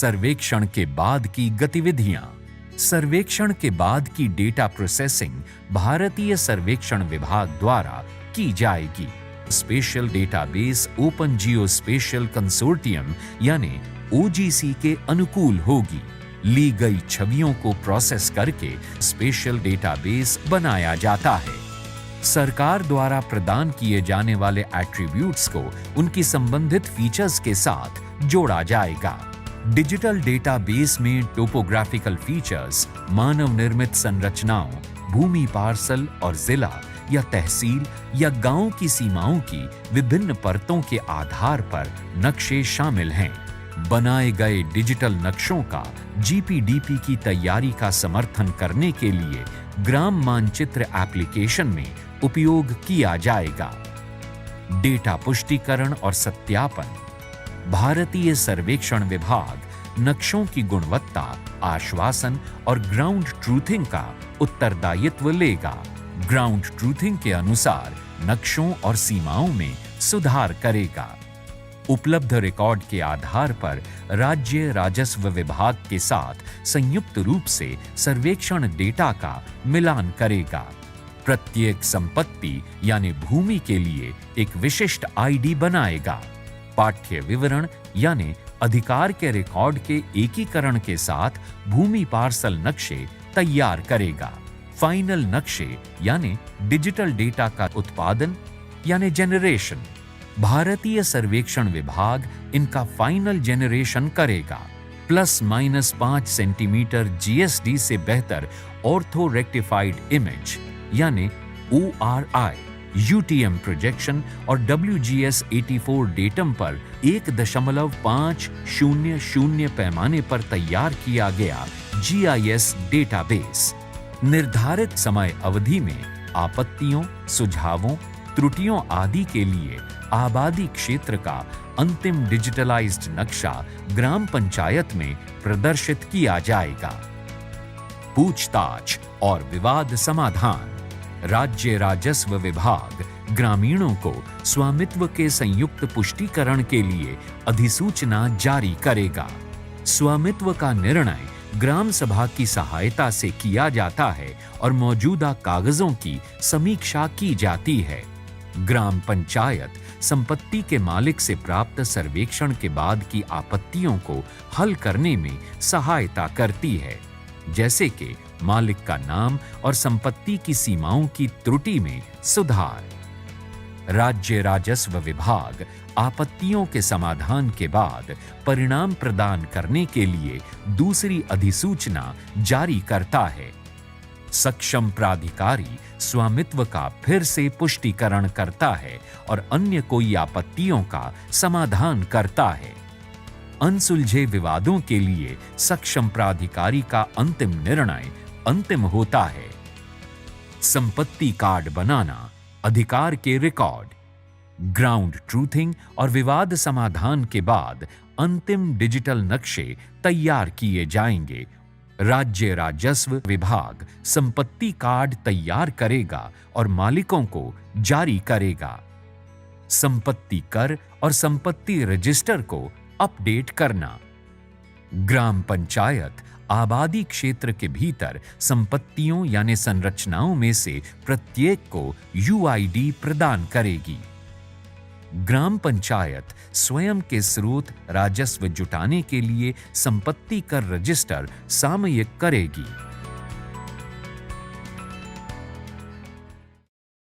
सर्वेक्षण के बाद की गतिविधियां। सर्वेक्षण के बाद की डेटा प्रोसेसिंग भारतीय सर्वेक्षण विभाग द्वारा की जाएगी। Special database open geospatial consortium यानी ओजीसी के अनुकूल होगी। ली गई छवियों को प्रोसेस करके स्पेशल डेटाबेस बनाया जाता है। सरकार द्वारा प्रदान किए जाने वाले एट्रीब्यूट्स को उनकी संबंधित फीचर्स के साथ जोड़ा जाएगा। डिजिटल डेटाबेस में टोपोग्राफिकल फीचर्स, मानव निर्मित संरचनाओं, भूमि पार्सल और जिला या तहसील या गांव की सीमाओं की विभिन्न परतों के आधार पर नक्शे शामिल हैं। बनाए गए डिजिटल नक्शों का जीपीडीपी की तैयारी का समर्थन करने के लिए ग्राम मानचित्र एप्लीकेशन में उपयोग किया जाएगा। डेटा पुष्टिकरण और सत्यापन। भारतीय सर्वेक्षण विभाग नक्शों की गुणवत्ता, आश्वासन और ग्राउंड ट्रूथिंग का उत्तरदायित्व लेगा। ग्राउंड ट्रूथिंग के अनुसार नक्शों और सीमाओं में सुधार करेगा। उपलब्ध रिकॉर्ड के आधार पर राज्य राजस्व विभाग के साथ संयुक्त रूप से सर्वेक्षण डेटा का मिलान करेगा। प्रत्येक संपत्ति यानी भूमि के लिए एक विशिष्ट आईडी बनाएगा। पाठ्य विवरण यानी अधिकार के रिकॉर्ड के एकीकरण के साथ भूमि पार्सल नक्शे तैयार करेगा। फाइनल नक्शे यानी डिजिटल डेटा का उत्पादन यानी जेनरेशन। भारतीय सर्वेक्षण विभाग इनका फाइनल जेनरेशन करेगा। ±5 सेंटीमीटर जीएसडी से बेहतर ऑर्थो रेक्टिफाइड इमेज यानी ORI, UTM प्रोजेक्शन और WGS84 डेटम पर 1.500 पैमाने पर तैयार किया गया GIS डेटाबेस। निर्धारित समय अवधि में आपत्तियों, सुझावों, त्रुटियों आदि के लिए आबादी क्षेत्र का अंतिम डिजिटलाइज्ड नक्शा ग्राम पंचायत में प्रदर्शित किया जाएगा। पूछताछ और विवाद समाधान। राज्य राजस्व विभाग ग्रामीणों को स्वामित्व के संयुक्त पुष्टिकरण के लिए अधिसूचना जारी करेगा। स्वामित्व का निर्णय ग्राम सभा की सहायता से किया जाता है और मौजूदा कागजों की समीक्षा की जाती है। ग्राम पंचायत संपत्ति के मालिक से प्राप्त सर्वेक्षण के बाद की आपत्तियों को हल करने में सहायता करती है, जैसे कि मालिक का नाम और संपत्ति की सीमाओं की त्रुटि में सुधार। राज्य राजस्व विभाग आपत्तियों के समाधान के बाद परिणाम प्रदान करने के लिए दूसरी अधिसूचना जारी करता है। सक्षम प्राधिकारी स्वामित्व का फिर से पुष्टिकरण करता है और अन्य कोई आपत्तियों का समाधान करता है। अनसुलझे विवादों के लिए सक्षम प्राधिकारी का अंतिम निर्णय अंतिम होता है। संपत्ति कार्ड बनाना, अधिकार के रिकॉर्ड। ग्राउंड ट्रूथिंग और विवाद समाधान के बाद अंतिम डिजिटल नक्शे तैयार किए जाएंगे। राज्य राजस्व विभाग संपत्ति कार्ड तैयार करेगा और मालिकों को जारी करेगा। संपत्ति कर और संपत्ति रजिस्टर को अपडेट करना। ग्राम पंचायत आबादी क्षेत्र के भीतर संपत्तियों यानी संरचनाओं में से प्रत्येक को यूआईडी प्रदान करेगी। ग्राम पंचायत स्वयं के स्रोत राजस्व जुटाने के लिए संपत्ति कर रजिस्टर सामयिक करेगी।